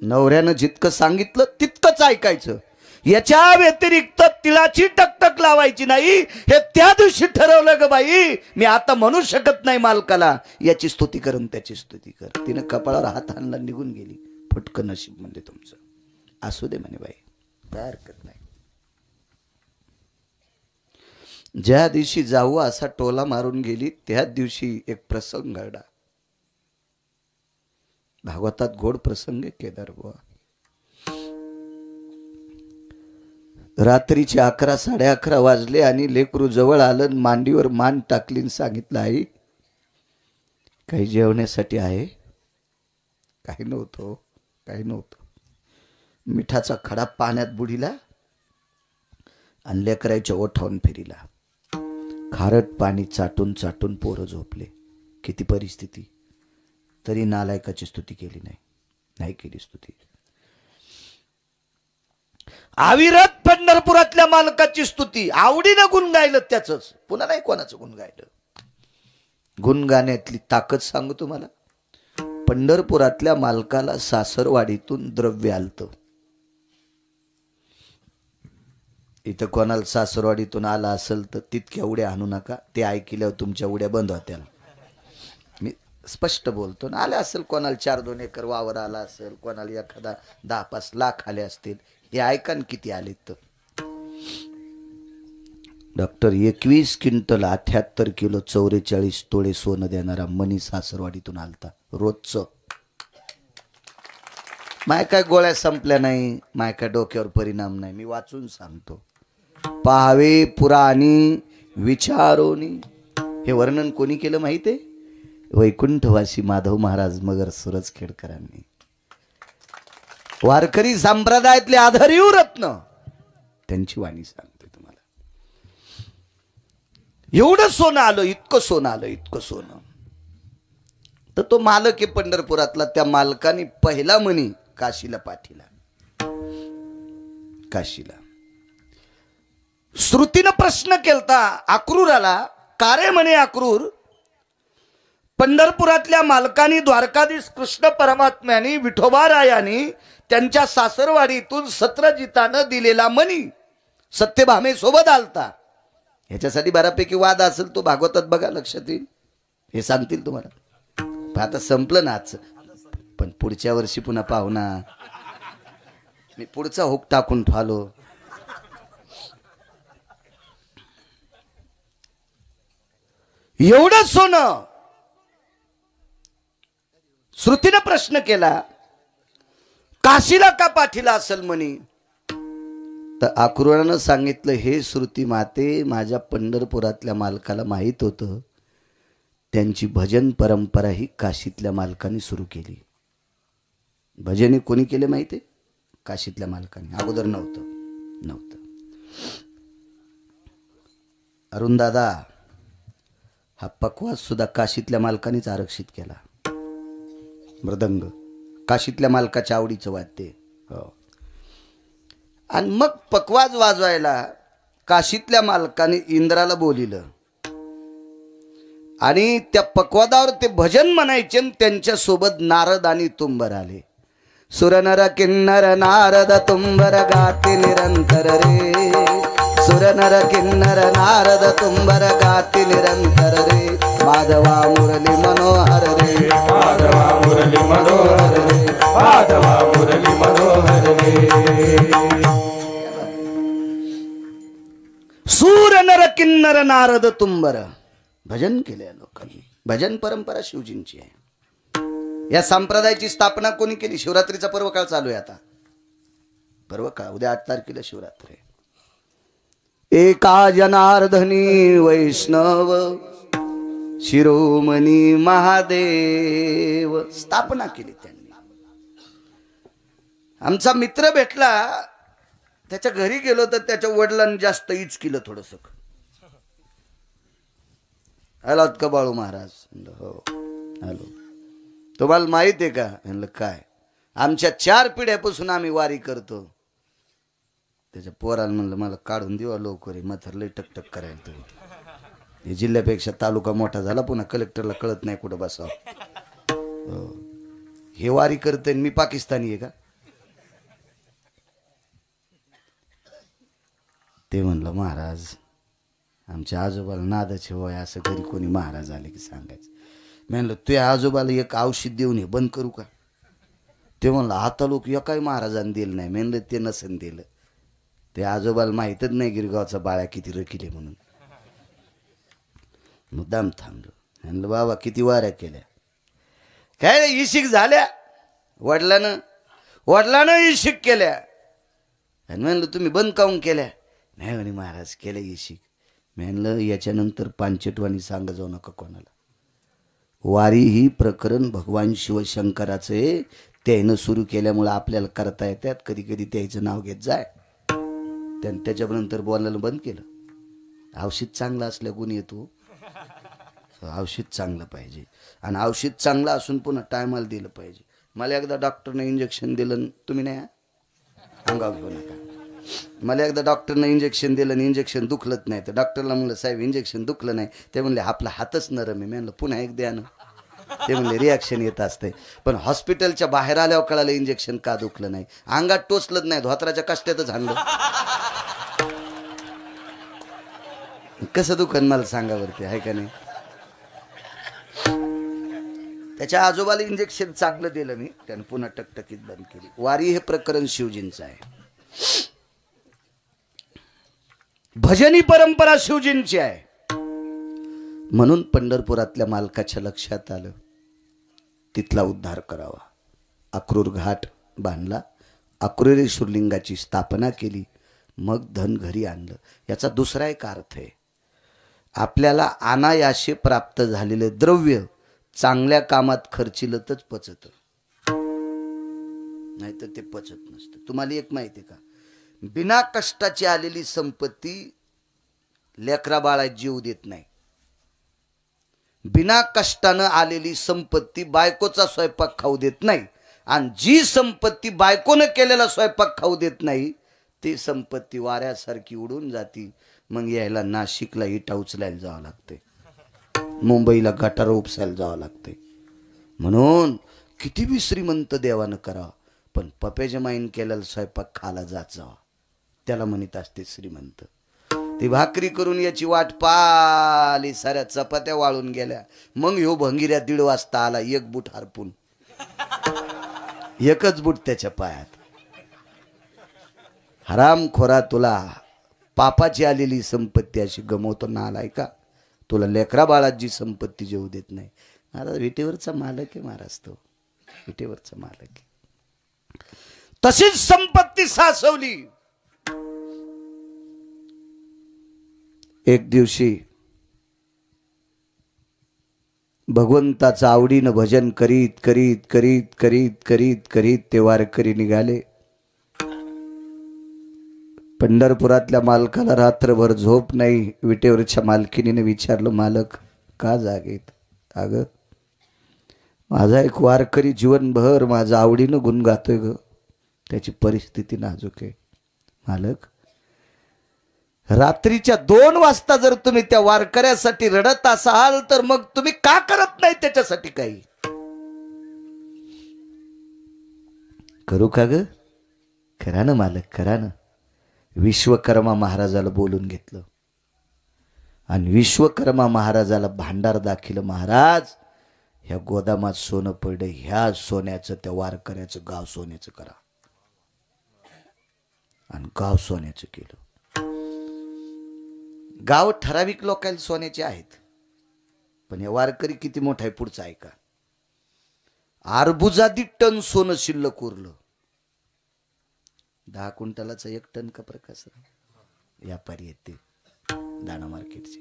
नवऱ्यानं जितकं सांगितलं तितकंच ऐकायचं. याच्या व्यतिरिक्त तिळाची टकटक लावायची नाही. हे त्या दिवशी ठरवलं ग बाई. मी आता म्हणू शकत नाही मालकाला याची स्तुती कर त्याची स्तुती कर. तिनं कपाळावर हात आणला निघून गेली. फटकं नशीब म्हणजे तुमचं. असू दे म्हणे बाई, काय हरकत नाही. ज्या दिवशी जाऊ असा टोला मारून गेली त्याच दिवशी एक प्रसंग घडला. भागवतात गोड प्रसंग केदार बुवा. रात्रीचे 11 11:30 वाजले आणि लेकरू जवळ आलं. मांडीवर मान टाकली, सांगितलं आई काही जेवण्यासाठी आहे. काही नव्हतं, काही नव्हतं. मिठाचा खडा पाण्यात बुडीला आणि लेकराच्या ओठावून फिरिला. खारट पाणी चाटून चाटून पोरं झोपले. किती परिस्थिती, तरी नालायकाची स्तुती केली नाही. नाही केली स्तुती. अविरत पंढरपुरातल्या मालकाची स्तुती. आवडीनं गुण गायलं त्याचंच, पुन्हा नाही कोणाचं गुण गायलं. गुण गाण्यातली ताकद सांगू तुम्हाला. पंढरपुरातल्या मालकाला सासरवाडीतून द्रव्य आलतं. इथं कोणाला सासरवाडीतून आला असेल तर तितक्या उड्या आणू नका. ते ऐकल्यावर तुमच्या उड्या बंद होत्या. मी स्पष्ट बोलतो ना. आले असेल कोणाला 4-2 एकर वावर आला असेल, कोणाला एखादा 10-5 लाख आले असतील. हे ऐका किती आले तर. डॉक्टर 21 क्विंटल 78 किलो 44 तोळे सोनं देणारा मनी सासरवाडीतून आलता रोजचं. माय काय गोळ्या संपल्या नाही, माय काय डोक्यावर परिणाम नाही. मी वाचून सांगतो. पाहावे पुराणी विचारोनी. हे वर्णन कोणी केलं माहितीये? वैकुंठवासी माधव महाराज मगर सुरजखेडकरांनी. वारकरी संप्रदायातले आधारीव रत्न त्यांची वाणी सांगते तुम्हाला. एवढं सोनं आलं, इतकं सोनं आलं, इतकं सोनं. तर तो मालक आहे पंढरपुरातला. त्या मालकाने पहिला मणी काशीला पाठीला. काशीला श्रुतीनं प्रश्न केलता अक्रूराला. का रे म्हणे अक्रूर, पंढरपुरातल्या मालकानी द्वारकाधीश कृष्ण परमात्म्यानी विठोबारायानी त्यांच्या सासरवाडीतून सत्रजितानं दिलेला मणी सत्यभामे सोबत आलता. ह्याच्यासाठी बऱ्यापैकी वाद असेल, तो भागवतात बघा, लक्षात येईल. हे सांगतील तुम्हाला. आता संपलं ना आजचं, पण पुढच्या वर्षी पुन्हा पाहू ना. मी पुढचा हुक टाकून ठेवलो. एवढं सोनं. श्रुतीनं प्रश्न केला काशीला का पाठीला असेल म्हणे. तर अक्रूरानं सांगितलं, हे श्रुती माते, माझ्या पंढरपुरातल्या मालकाला माहित होतं त्यांची भजन परंपरा ही काशीतल्या मालकाने सुरू केली. भजन कोणी केले माहिती? काशीतल्या मालकाने. अगोदर नव्हतं. अरुण दादा, हा पकवास सुद्धा काशीतल्या मालकानेच आरक्षित केला. मृदंग काशीतल्या मालकाच्या आवडीचं वाद्य. हो. आणि मग पकवाज वाजवायला काशीतल्या मालकाने इंद्राला बोलिलं आणि त्या पक्वादावर ते भजन म्हणायचे आणि त्यांच्या सोबत नारद आणि तुंबर आले. सुरनर किन्नर नारद तुंबर गाते निरंतर रे, सुरनर किन्नर नारद तुंबर गाते निरंतर रे, माधवा मुरली मनोहर रे, माधवा मुरली मनोहर रे, माधवा मुरली मनोहर रे. सूर नर किन्नर नारद तुंबर भजन केले लोकांनी. भजन परंपरा शिवजींची आहे. या संप्रदायाची स्थापना कोणी केली? शिवरात्रीचा पर्व काळ चालू आहे आता. पर्व काळ उद्या 8 तारखेला शिवरात्री. एका जनार्दनी वैष्णव शिरोमणी महादेव स्थापना केली त्यांनी. आमचा मित्र भेटला, त्याच्या घरी गेलो तर त्याच्या वडिलांनी जास्त इच केलं थोडस. आलात का बाळू महाराज? हो आलो. तुम्हाला माहित आहे का? म्हणलं काय? आमच्या 4 पिढ्यापासून आम्ही वारी करतो. त्याच्या पोराला म्हणलं मला काढून देवा लवकर, मात्र लय टकटक करायला. तुम्ही जिल्ह्यापेक्षा तालुका मोठा झाला, पुन्हा कलेक्टरला कळत नाही कुठं बसावं. हो हे वारी करते मी पाकिस्तानी आहे का? ते म्हणलं महाराज आमच्या आजोबाला नादाचे वय, असं घरी कोणी महाराज आले की सांगायचं. मी म्हणलं तुझ्या आजोबाला एक औषध देऊन हे बंद करू का? ते म्हणलं आता लोक एकाही महाराजांनी दिलं नाही. मी म्हणलं ते नसेल दिलं. ते आजोबाला माहीतच नाही गिरगावचा बाळ्या किती रकिले म्हणून. मुद्दाम थांबलो. म्हणलं बाबा किती वाऱ्या केल्या, काय इशिक झाल्या, वडिलानं इशिक केल्या. आणि म्हणलं तुम्ही बंद काऊन केल्या? नाही म्हणे महाराज केल्या इशिक. म्हणलं याच्यानंतर पांचटवाणी सांगा जाऊ नका कोणाला. वारी ही प्रकरण भगवान शिवशंकराचे, त्यानं सुरू केल्यामुळे आपल्याला करता येतात. कधी कधी त्याचं नाव घेत जाय. त्यानं त्याच्यानंतर बोलायला बंद केलं. औषध चांगलं असल्या गुण येतो. औषध चांगलं पाहिजे आणि औषध चांगलं असून पुन्हा टायमाला दिलं पाहिजे. मला एकदा डॉक्टरने इंजेक्शन दिलं, तुम्ही नाही अंगावर घेऊ नका. मला एकदा डॉक्टरनं इंजेक्शन दिलं आणि इंजेक्शन दुखलंच नाही. तर डॉक्टरला म्हणलं साहेब इंजेक्शन दुखलं नाही. ते म्हणले आपला हातच नरम आहे. म्हणलं पुन्हा एक द्या ना. ते म्हणले रिॲक्शन येत असते. पण हॉस्पिटलच्या बाहेर आल्यावर कळालं इंजेक्शन का दुखलं नाही. अंगात टोचलंच नाही, धोत्राच्या कष्टातच आणलं. कसं दुखन मला सांगा वरती, आहे का नाही? त्याच्या आजोबाला इंजेक्शन चांगलं दिलं मी, त्यानं पुन्हा टकटकीत बंद केली. वारी हे प्रकरण शिवजींचं आहे. भजनी परंपरा शिवजींची आहे. म्हणून पंढरपुरातल्या मालकाच्या लक्षात आलं तिथला उद्धार करावा. अक्रूर घाट बांधला, अक्रूरेश्वर लिंगाची स्थापना केली, मग धन घरी आणलं. याचा दुसरा एक अर्थ आहे, आपल्याला अनायासे प्राप्त झालेले द्रव्य चांगल्या कामात खर्चिलं तरच पचत, नाही तर ते पचत नसतं. तुम्हाला एक माहिती आहे का, बिना कष्टाची आलेली संपत्ती लेकरा बाळा जीव देत नाही. बिना कष्टानं आलेली संपत्ती बायकोचा स्वयंपाक खाऊ देत नाही. आणि जी संपत्ती बायकोनं केलेला स्वयंपाक खाऊ देत नाही ती संपत्ती वाऱ्यासारखी उडून जाती. मग यायला नाशिकला इटा उचलायला जावं लागते, मुंबईला गटार उपसायला जावं लागते. म्हणून किती बी श्रीमंत देवानं करा, पण पप्याच्या माईन केलेला स्वयंपाक खाला जात जावा, त्याला म्हणत असते श्रीमंत. ती भाकरी करून याची वाट पाली, साऱ्या चपात्या वाळून गेल्या. मग ह्यो भंगिऱ्या 1:30 वाजता आला, एक बूट हरपून, एकच बूट त्याच्या पायात. हराम खोरा, तुला पापाची आलेली संपत्ती अशी गमवतो ना, आलाय का? तुला लेकरा बाळात जी संपत्ती जेवू देत नाही. महाराज विटेवरचा मालक आहे महाराज, तो विटेवरचा मालक आहे. तशीच संपत्ती सासवली. एक दिवशी भगवंताचं आवडीनं भजन करीत करीत करीत करीत करीत करीत ते वारकरी निघाले. पंढरपुरातल्या मालकाला रात्रभर झोप नाही. विटेवरच्या मालकिनीने विचारलं, मालक का जागेत? अगं माझा एक वारकरी जीवनभर माझा आवडीनं गुण गातोय ग, त्याची परिस्थिती नाजूक आहे. मालक रात्रीच्या 2 वाजता जर तुम्ही त्या वारकऱ्यासाठी रडत असाल तर मग तुम्ही का करत नाही त्याच्यासाठी काही? करू का ग? करा ना मालक, करा ना. विश्वकर्मा महाराजाला बोलून घेतलं आणि विश्वकर्मा महाराजाला भांडार दाखिलं. महाराज, ह्या गोदामात सोनं पडलं, ह्या सोन्याचं त्या वारकऱ्याचं गाव सोन्याचं करा. आणि गाव सोन्याचं केलं. गाव ठराविक लोकांना सोन्याचे आहेत, पण हे वारकरी किती मोठा आहे पुढचा ऐका. अर्बुजादी टन सोनं शिल्लक उरलं. 10 क्विंटलाचा 1 टन का प्रकाश व्यापारी आहेत ते दाणा मार्केटचे.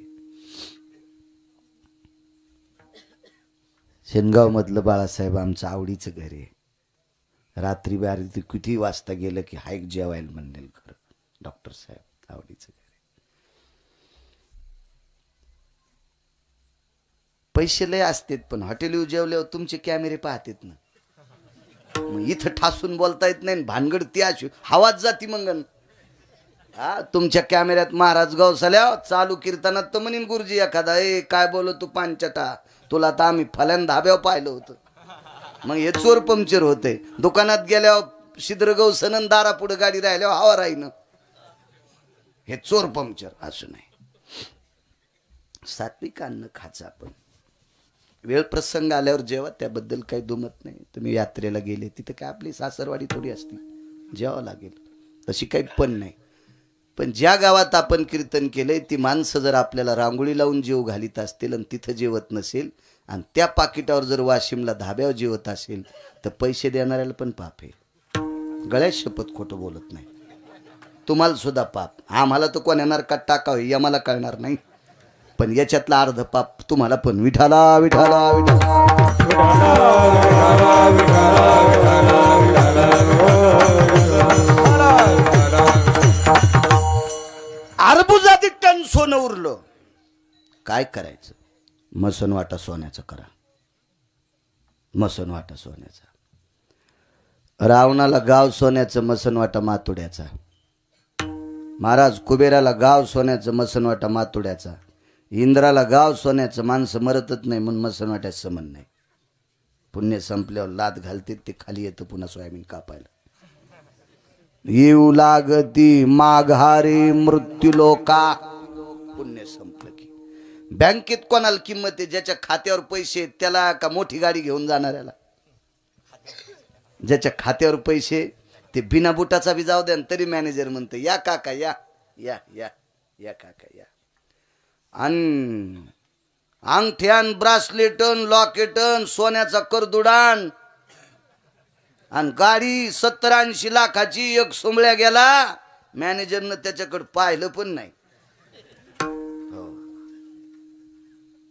शेनगाव मधलं बाळासाहेब आमचं आवडीचं घर आहे. रात्री बारी किती वाजता गेलं की हायक जेवायला म्हणेल खरं. डॉक्टर साहेब आवडीचं घर आहे. पैसे लय असतात पण हॉटेल जेवल्यावर तुमचे कॅमेरे पाहतात ना. मग इथं ठासून बोलता येत नाही. भानगड ती अशी हवाच जाती मंगन. हा, तुमच्या कॅमेऱ्यात महाराज गवसल्या चालू कीर्तनात तर म्हणीन गुरुजी एखादा, ए काय बोलो तू पांचटा, तुला तर आम्ही फल्यान धाब्यावर पाहिलं होतं. मग हे चोर पंक्चर होते. दुकानात गेल्यावर शिद्र गवसन दारा पुढे गाडी राहिल्यावर हवा राहीन. हे चोर पंक्चर असं नाही. सात्विक अन्न खायचं आपण. वेळ प्रसंग आल्यावर जेव्हा त्याबद्दल काही दुमत नाही. तुम्ही यात्रेला गेले तिथे काय आपली सासरवाडी थोडी असती, जेवावं लागेल तशी काही पण नाही. पण ज्या गावात आपण कीर्तन केलंय ती माणसं जर आपल्याला रांगोळी लावून जेव घालीत असतील आणि तिथं जेवत नसेल आणि त्या पाकिटावर जर वाशिमला धाब्यावर जेवत असेल तर पैसे देणाऱ्याला पण पाप आहे. गळ्यात शपथ खोटं बोलत नाही. तुम्हाला सुद्धा पाप. आम्हाला तर कोण येणार का टाकावं हे आम्हाला कळणार नाही, पण याच्यातला अर्ध पाप तुम्हाला पण. विठाला विठाला विठाला अर्बुजादी टन सोनं उरलं. काय करायचं? मसनवाटा सोन्याचा करा. मसनवाटा सोन्याचा. रावणाला गाव सोन्याचं, मसनवाटा मातुड्याचा. महाराज कुबेराला गाव सोन्याचं, मसनवाटा मातुड्याचा. इंद्राला गाव सोन्याचं, माणसं मरतच नाही म्हणून मसनवाट्याचं समन नाही. पुण्य संपल्यावर लात घालते ते खाली येतं पुन्हा सोयाबीन कापायला. येऊ लागती माघारी मृत्यू लोका. पुण्य संपलं की बँकेत कोणाला किंमत आहे? ज्याच्या खात्यावर पैसे आहेत त्याला का मोठी गाडी घेऊन जाणाऱ्याला? ज्याच्या खात्यावर पैसे ते बिना बुटाचा बी जाऊ द्या तरी मॅनेजर म्हणते या काका या या या या काका या. अंगठ्यान ब्रासलेटन लॉकेटन सोन्याचा करदुडान आणि गाडी 70-80 लाखाची. एक सोमळ्या गेला, मॅनेजरनं त्याच्याकडे पाहिलं पण नाही. हो.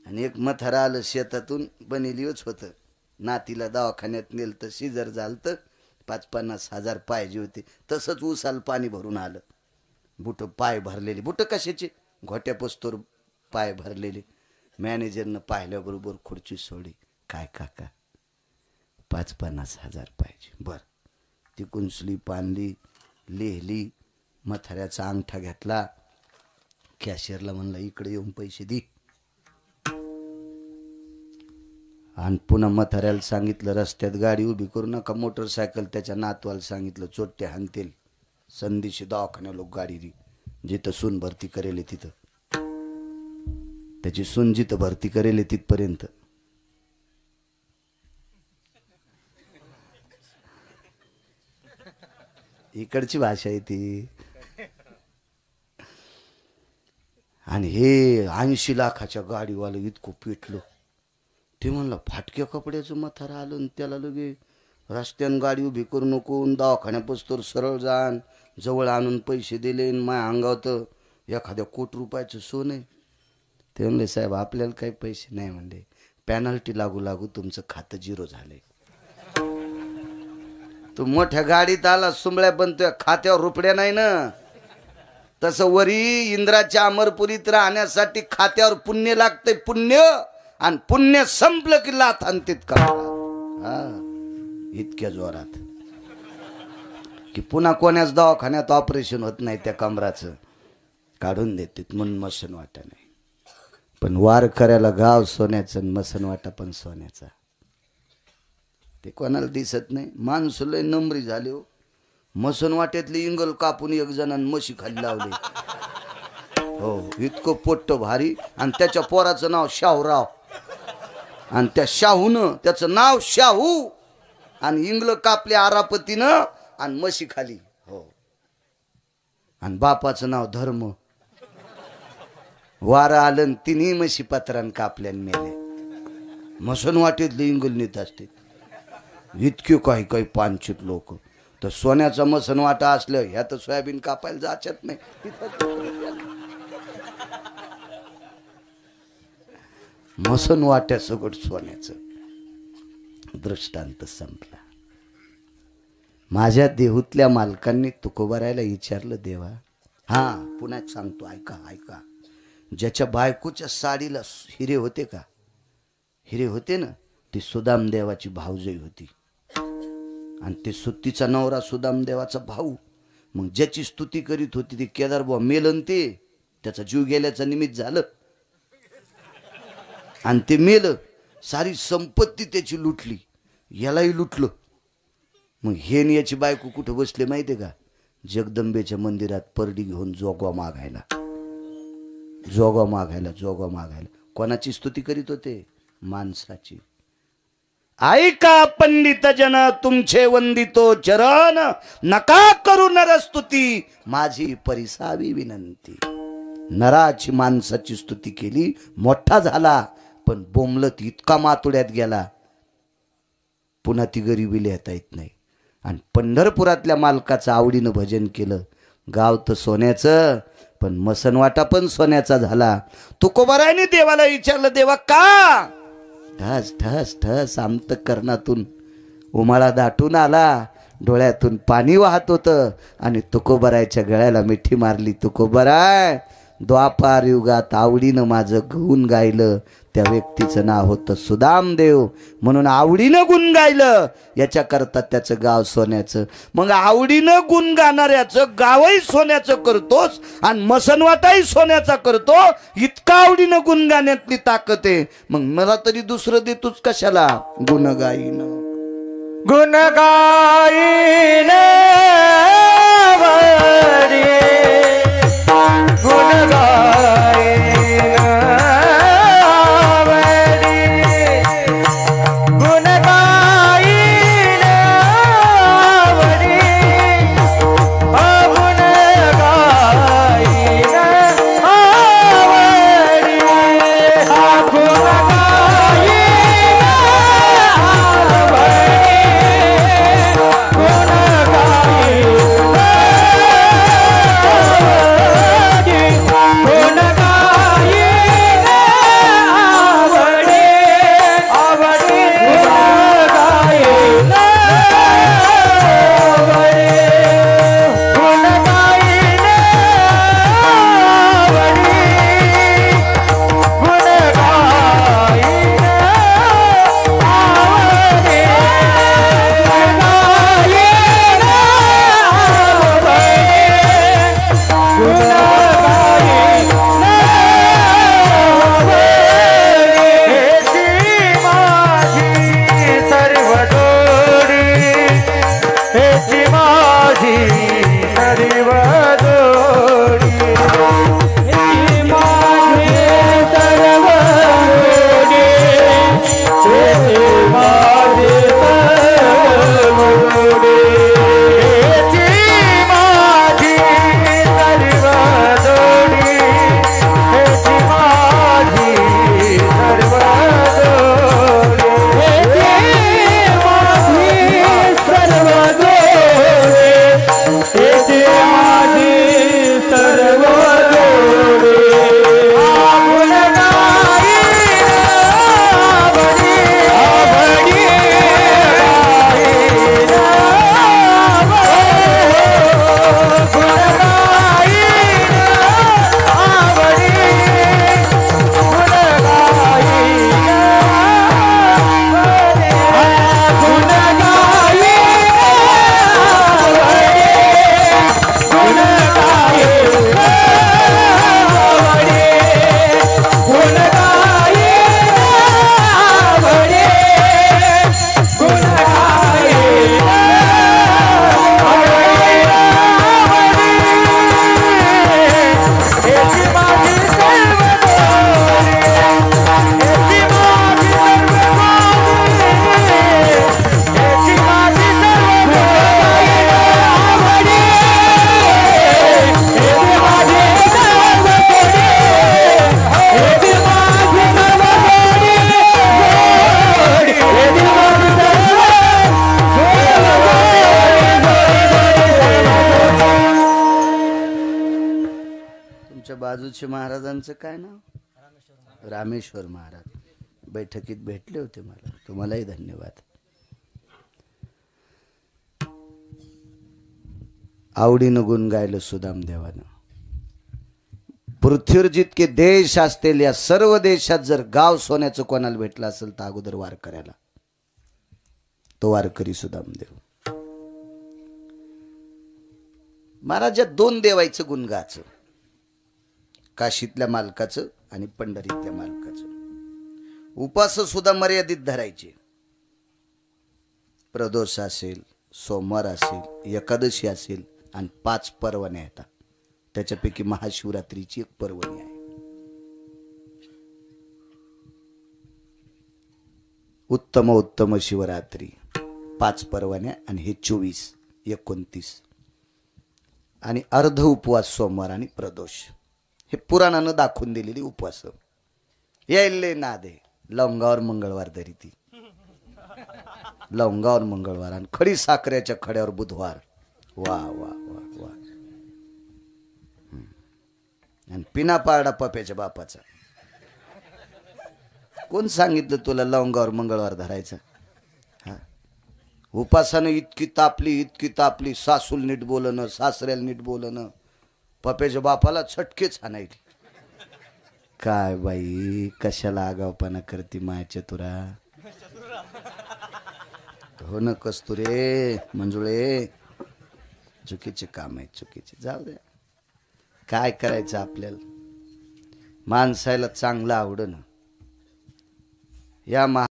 आणि एक मथारा आलं शेतातून, बनेलीच होतं. नातीला दवाखान्यात नेलं तर शिजर झालतं. 50-50 हजार पाहिजे होते. तसंच उसाल पाणी भरून आलं. बुट पाय भरलेले. बुट कशाचे? घोट्या पस्तोर पाय भरलेले. मॅनेजरनं पाहिल्याबरोबर खुर्ची सोडली. काय काका 50-50 हजार पाहिजे. बर. ती कुंचली पानली, लिहिली, मथाऱ्याचा अंगठा घेतला. कॅशियरला म्हणला इकडे येऊन पैसे दे. आणि पुन्हा मथाऱ्याला सांगितलं रस्त्यात गाडी उभी करू नका. मोटरसायकल त्याच्या नातवाला सांगितलं चोट्टे हाणतील. संधीशी दवाखान्या लोक गाडी दी. जिथं सून भरती करेल तिथं. त्याची सून जिथं भरती करेल तिथपर्यंत. इकडची भाषा आहे ती. आणि हे 80 लाखाच्या गाडीवालं इतकं पेटलं. ते म्हणलं फाटक्या कपड्याचं मथारा आलं आणि त्याला लगे रस्त्यानं गाडी उभी करू नको, दवाखान्यापासून सरळ जाण, जवळ आणून पैसे दिले. माय अंगावत एखाद्या कोटी रुपयाचं सोनं आहे. ते म्हणले साहेब आपल्याला काही पैसे नाही. म्हणले पॅनल्टी लागू लागू तुमचं खातं 0 झालंय. तू मोठ्या गाडीत आला सुंबळ्या पण तुझ्या खात्यावर रुपड्या नाही ना. तसं वरी इंद्राच्या अमरपुरीत राहण्यासाठी खात्यावर पुण्य लागतंय. पुण्य. आणि पुण्य संपलं की लाथ आणतीत का. हा, इतक्या जोरात की पुन्हा कोण्याच दवाखान्यात ऑपरेशन होत नाही त्या कमराचं. काढून देतात म्हणून मसन वाटा नाही. पण वारकऱ्याला गाव सोन्याचं आणि मसन वाटा पण सोन्याचा. ते कोणाला दिसत नाही. माणसं लय नंबरी झाले हो. मसन वाट्यातली इंगल कापून एक जणांनी म्हशी खाली लावली. हो, इतकं पोट्ट भारी. आणि त्याच्या पोराचं नाव शाहूराव. आणि त्या शाहूनं त्याचं नाव शाहू. आणि इंगल कापले आरापतीनं आणि म्हशी खाली. हो, आणि बापाचं नाव धर्म. वारा आलं तिन्ही म्हशी पत्रान कापल्यान मेले. मसन वाटेतले इंगल नेत असते इतके काही काही पानचित लोक. तर सोन्याचा मसन वाटा असलं ह्या तर सोयाबीन कापायला जाचत नाही. मसन वाट्या सगळं सोन्याचं. दृष्टांत संपला. माझ्या देहूतल्या मालकांनी तुकोबारायला विचारलं, देवा हा पुन्हा सांगतो ऐका ऐका. ज्याच्या बायकोच्या साडीला हिरे होते का, हिरे होते ना, ती सुदाम देवाची भाऊजई होती. आणि ते सुत्तीचा नवरा सुदाम देवाचा भाऊ. मग ज्याची स्तुती करीत होती ती केदारबुवा मेलन. ते त्याचा जीव गेल्याचं निमित्त झालं आणि ते मेलं. सारी संपत्ती त्याची लुटली, यालाही लुटलं. मग हे न याची बायको कुठं बसले माहितीये का, जगदंबेच्या मंदिरात परडी घेऊन जोगवा मागायला. जोगवा मागायला, जोगवा मागायला. कोणाची स्तुती करीत होते, माणसाची. ऐका पंडित जन तुमचे वंदितो चरण, नका करू नरस्तुती माझी परिसावी विनंती. नराची माणसाची स्तुती केली, मोठा झाला, पण बोंबलत इतका मातुड्यात गेला पुन्हा ती गरिबी लिहिता येत नाही. आणि पंढरपुरातल्या मालकाचं आवडीनं भजन केलं. गाव तर सोन्याचं पण मसनवाटा पण सोन्याचा झाला. तुकोबारायने देवाला विचारलं, देवा का? ठस ठस ठस अंतःकरणातून उमाळा दाटून आला, डोळ्यातून पाणी वाहत होतं. आणि तुकोबारायच्या गळ्याला मिठी मारली. तुकोबाराय, द्वापार युगात आवडीनं माझं गुण गायलं त्या व्यक्तीचं नाव होतं सुदामदेव, म्हणून आवडीनं गुण गायलं. याच्याकरता त्याचं गाव सोन्याचं. मग आवडीनं गुण गाणाऱ्याचं गावही सोन्याचं करतोस आणि मसनवाटाही सोन्याचा करतो. इतका आवडीनं गुण गाण्यातली ताकद आहे. मग मला तरी दुसरं देतोच कशाला? गुण गाईन गुण गाईन गुण गाईन गुण गाईन गुण गाईन गुण गाईन बाजूचे महाराजांचं काय नाव? रामेश्वर महाराज बैठकीत भेटले होते मला. तुम्हालाही धन्यवाद. आवडीनं गुण गायलं सुदामदेवानं. पृथ्वीवर जितके देश असतील या सर्व देशात जर गाव सोन्याचं कोणाला भेटलं असेल तर अगोदर वारकऱ्याला. तो वारकरी सुदामदेव. महाराजा दोन देवायचं गुण गाचं, काशीतल्या मालकाचं आणि पंढरीतल्या मालकाचं. उपास सुद्धा मर्यादित धरायचे. प्रदोष असेल, सोमवार असेल, एकादशी असेल आणि 5 पर्वण्या येतात. त्याच्यापैकी महाशिवरात्रीची एक पर्वणी आहे. उत्तम उत्तम शिवरात्री 5 पर्वण्या आणि हे 24, 29 आणि अर्ध उपवास सोमवार आणि प्रदोष. हे पुराणानं दाखवून दिलेली उपवास. यायले नादे लवंगावर मंगळवार धरी ती, लवंगावर मंगळवार आणि खडी साखरेच्या खड्यावर बुधवार. वा वा वा वा. आणि पिना पारडा पप्याच्या बापाचा. कोण सांगितलं तुला लवंगावर मंगळवार धरायचा? हा, उपासानं इतकी तापली, सासूल नीट बोलणं, सासऱ्याला नीट बोलणं, पप्याच्या बापाला छटकेच हाणायची. काय बाई, कशाला आगावपणा करती मायाच्या तुरा. हो न कस्तुरे, मंजुळे, चुकीचे काम आहेत, चुकीचे. जाऊ द्या, काय करायचं आपल्याला. माणसाला चांगलं आवडणं या